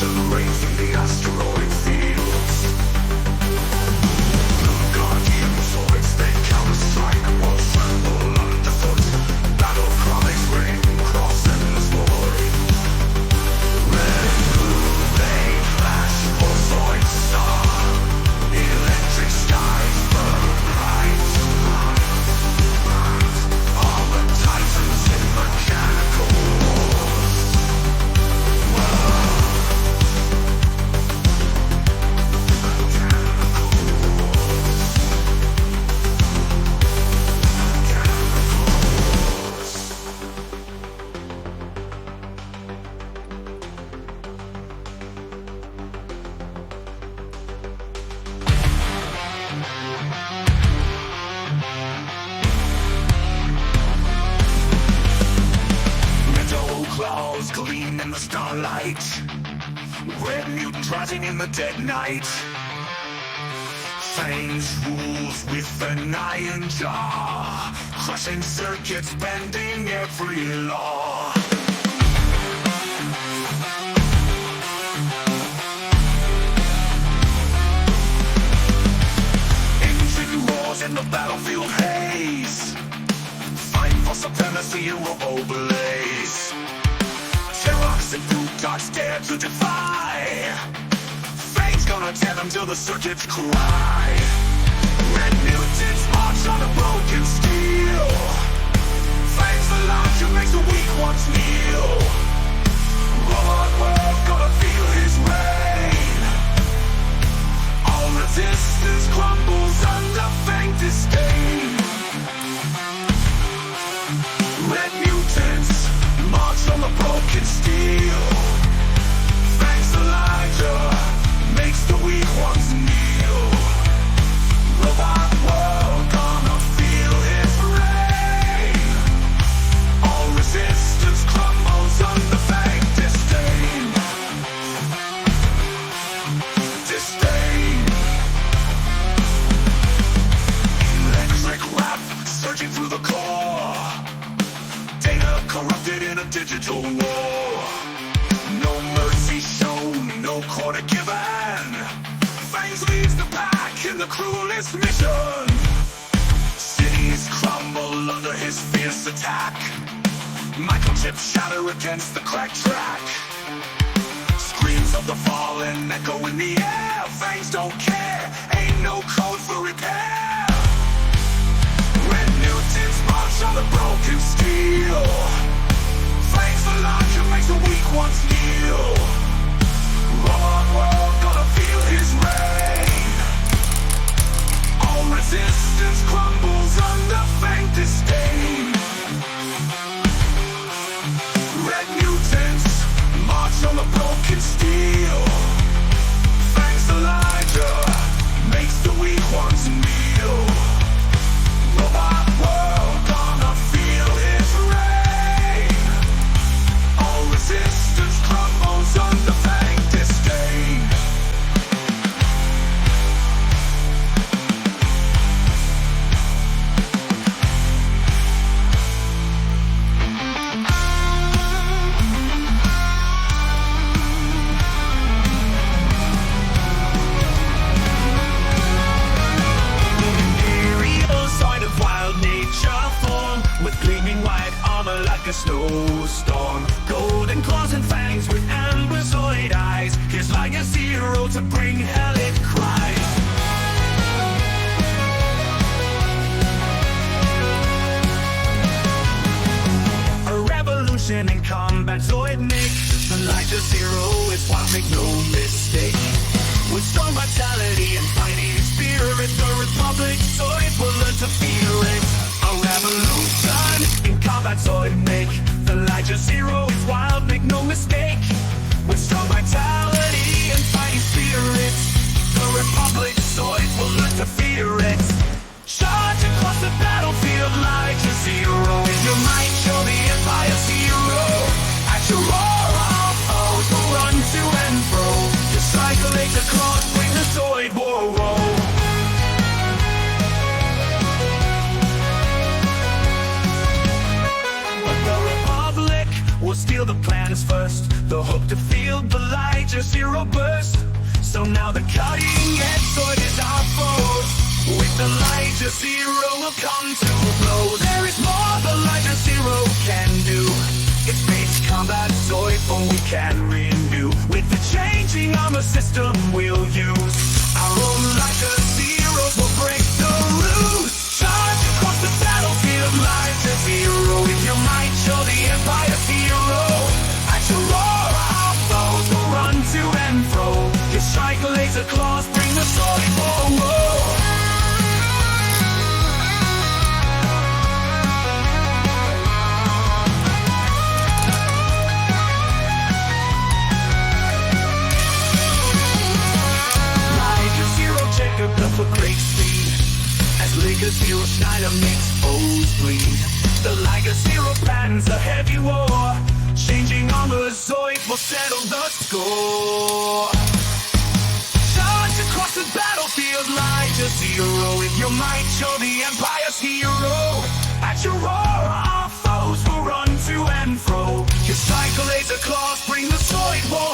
to the rain from the asteroid fields. The guardian Zoids, they counter-strike, walls tremble underfoot. Battle cries ring across endless void. Red, blue, they flash for Zoidstar. Electric skies burn bright. All the titans in mechanical wars. Metal claws gleam in the starlight. Red mutant rising in the dead night. Fangs rules with an iron jaw, crushing circuits, bending every law. Engine roars in the battlefield haze, fighting for supremacy in robo blaze. Terrors and Plutarchs dare to defy. Fate's gonna tear them till the circuits cry. Red mutants march on a broken steel. Flames the larger makes the weak ones kneel. Robot world gonna feel his reign. All resistance crumbles under faint disdain. Red mutants march on the broken steel. Thanks to Liger, makes the weak ones kneel. Robot world gonna feel his reign. All resistance crumbles under faint disdain. Disdain. Electric rap surging through the core. Data corrupted in a digital war. No mercy shown, no quarter given. Fangs leads the pack in the cruelest mission. Cities crumble under his fierce attack. Microchips shatter against the cracked track. Screams of the fallen echo in the air. Fangs don't care, ain't no code for repair. Red mutants march on the broken steel. Flames the larger makes the weak ones kneel. Robot world gonna feel his reign. All resistance crumbles under faint disdain. Red mutants march on the broken steel. Thanks to Liger, makes the weak ones kneel. Robot world gonna feel his reign. All resistance crumbles under faint disdain. Like a snowstorm, golden claws and fangs with amber Zoid eyes. Here's Liger Zero to bring hell it cries. A revolution in combat Zoid make. The Liger Zero is what, make no mistake. With strong vitality and fighting spirit, the Republic Zoid will learn to fear it. A revolution in combat Zoid make. The Liger Zero is wild, make no mistake. With strong vitality and fighting spirit, the Republic Zoid will learn to fear it. Charge across the battlefield, Liger Zero. In your might, show the Empire Zero. At your roar, all foes will run to and fro. Your cycle laser claws bring the Zoid war. Will steal the planets first. The Liger Zero burst. So now the cutting-edge Zoid is our foe. With the Liger Zero will come to a blow. There is more the Liger Zero can do. It's space combat Zoid, for we can renew. With the changing armor system we'll use, our own Liger Zeros will break the rules. Charge across the battlefield, Liger Zero. With your might, you're the Empire's hero. At your roar, our foes will run to and fro. Your strike laser claws bring the sword forward. For great speed, as Liger Zero Schneider makes foes bleed. The Liger Zero plans a heavy war. Changing armor Zoids will settle the score. Charge across the battlefield, Liger Zero. With your might, you're the Empire's hero. At your roar, our foes will run to and fro. Your strike laser claws bring the Zoid war.